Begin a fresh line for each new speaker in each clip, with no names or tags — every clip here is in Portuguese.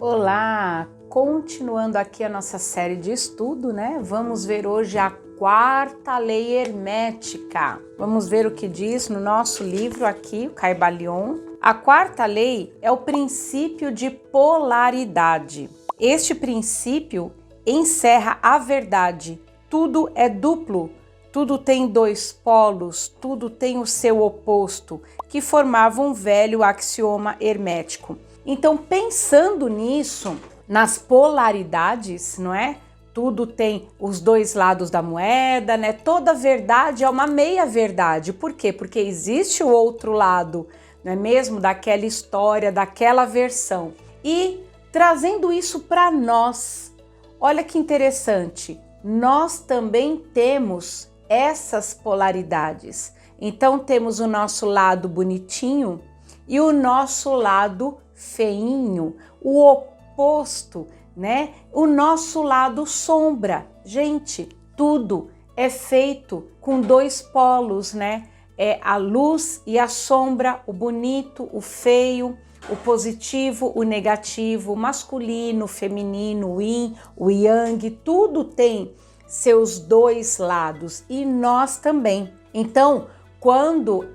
Olá! Continuando aqui a nossa série de estudo, né? Vamos ver hoje a quarta lei hermética. Vamos ver o que diz no nosso livro aqui, o Kybalion. A quarta lei é o princípio de polaridade. Este princípio encerra a verdade. Tudo é duplo, tudo tem dois polos, tudo tem o seu oposto, que formava um velho axioma hermético. Então, pensando nisso, nas polaridades, não é? Tudo tem os dois lados da moeda, né? Toda verdade é uma meia-verdade. Por quê? Porque existe o outro lado, não é mesmo? Daquela história, daquela versão. E trazendo isso para nós, olha que interessante, nós também temos essas polaridades. Então, temos o nosso lado bonitinho e o nosso lado feinho, o oposto, né? O nosso lado sombra. Gente, tudo é feito com dois polos, né? É a luz e a sombra, o bonito, o feio, o positivo, o negativo, o masculino, o feminino, o yin, o yang, tudo tem seus dois lados e nós também. Então, quando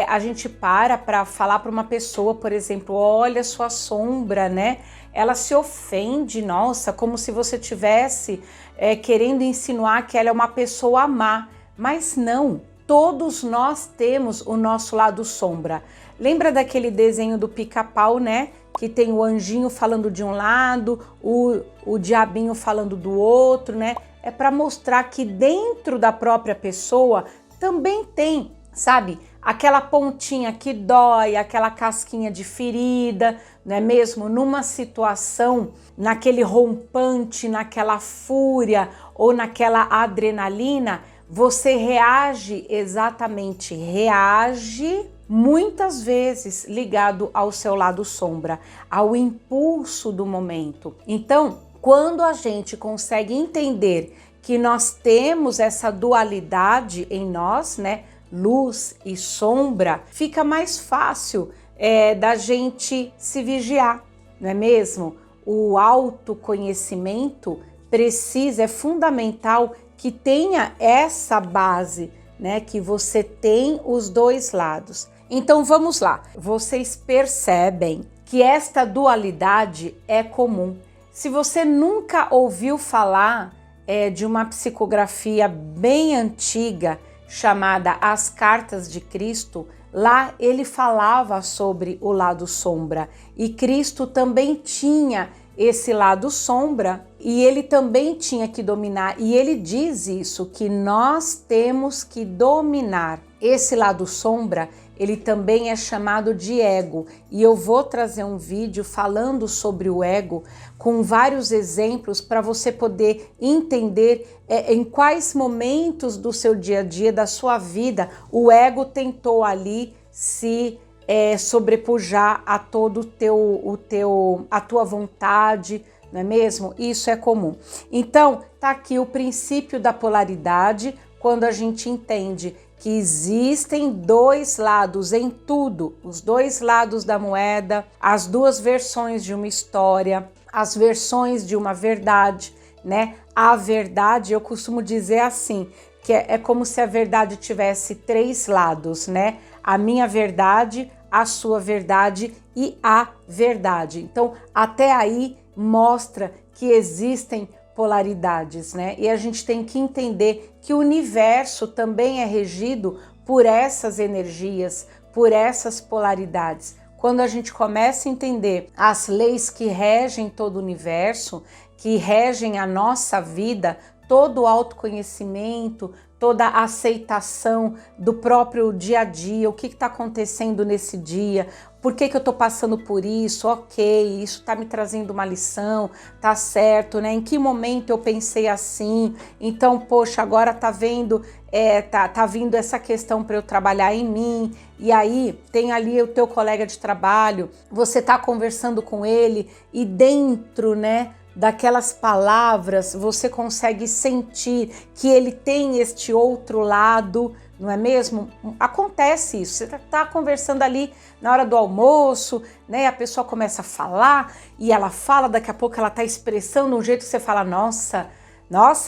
a gente para falar para uma pessoa, por exemplo, olha sua sombra, né? Ela se ofende, nossa, como se você tivesse querendo insinuar que ela é uma pessoa má. Mas não, todos nós temos o nosso lado sombra. Lembra daquele desenho do Pica-Pau, né? Que tem o anjinho falando de um lado, o diabinho falando do outro, né? É para mostrar que dentro da própria pessoa também tem, sabe, aquela pontinha que dói, aquela casquinha de ferida, não é mesmo? Numa situação, naquele rompante, naquela fúria ou naquela adrenalina, você reage exatamente, reage muitas vezes ligado ao seu lado sombra, ao impulso do momento. Então, quando a gente consegue entender que nós temos essa dualidade em nós, né? Luz e sombra, fica mais fácil da gente se vigiar, não é mesmo? O autoconhecimento é fundamental que tenha essa base, né? Que você tem os dois lados. Então vamos lá, vocês percebem que esta dualidade é comum. Se você nunca ouviu falar de uma psicografia bem antiga, chamada As Cartas de Cristo, lá ele falava sobre o lado sombra e Cristo também tinha esse lado sombra e ele também tinha que dominar, e ele diz isso, que nós temos que dominar esse lado sombra. Ele também é chamado de ego, e eu vou trazer um vídeo falando sobre o ego com vários exemplos para você poder entender em quais momentos do seu dia a dia, da sua vida, o ego tentou ali se sobrepujar a todo a tua vontade, não é mesmo? Isso é comum. Então, tá aqui o princípio da polaridade, quando a gente entende que existem dois lados em tudo, os dois lados da moeda, as duas versões de uma história, as versões de uma verdade, né? A verdade, eu costumo dizer assim, que é como se a verdade tivesse três lados, né? A minha verdade, a sua verdade e a verdade. Então, até aí mostra que existem polaridades, né? E a gente tem que entender que o universo também é regido por essas energias, por essas polaridades. Quando a gente começa a entender as leis que regem todo o universo, que regem a nossa vida, todo o autoconhecimento, toda a aceitação do próprio dia a dia, o que está acontecendo nesse dia, por que eu estou passando por isso, ok, isso está me trazendo uma lição, tá certo, né? Em que momento eu pensei assim? Então, poxa, agora tá vindo essa questão para eu trabalhar em mim, e aí tem ali o teu colega de trabalho, você tá conversando com ele e dentro, né, daquelas palavras você consegue sentir que ele tem este outro lado, não é mesmo? Acontece isso, você está conversando ali na hora do almoço, né? A pessoa começa a falar e ela fala, daqui a pouco ela está expressando um jeito que você fala, nossa,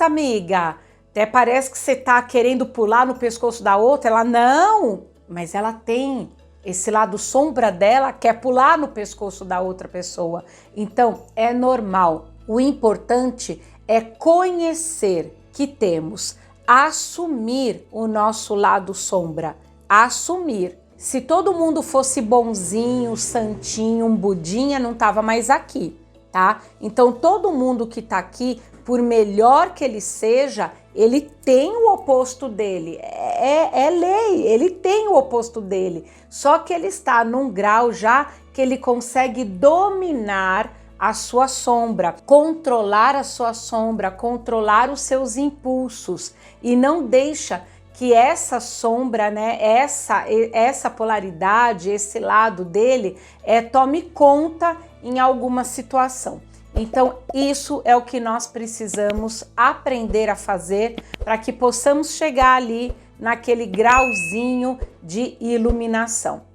amiga, até parece que você está querendo pular no pescoço da outra. Ela, não, mas ela tem esse lado sombra dela, quer pular no pescoço da outra pessoa. Então, é normal. O importante é conhecer que temos, assumir o nosso lado sombra, assumir. Se todo mundo fosse bonzinho, santinho, um budinha, não tava mais aqui, tá? Então todo mundo que tá aqui, por melhor que ele seja, ele tem o oposto dele, é lei, ele tem o oposto dele, só que ele está num grau já que ele consegue dominar a sua sombra, controlar a sua sombra, controlar os seus impulsos e não deixa que essa sombra, né, essa polaridade, esse lado dele, tome conta em alguma situação. Então, isso é o que nós precisamos aprender a fazer para que possamos chegar ali naquele grauzinho de iluminação.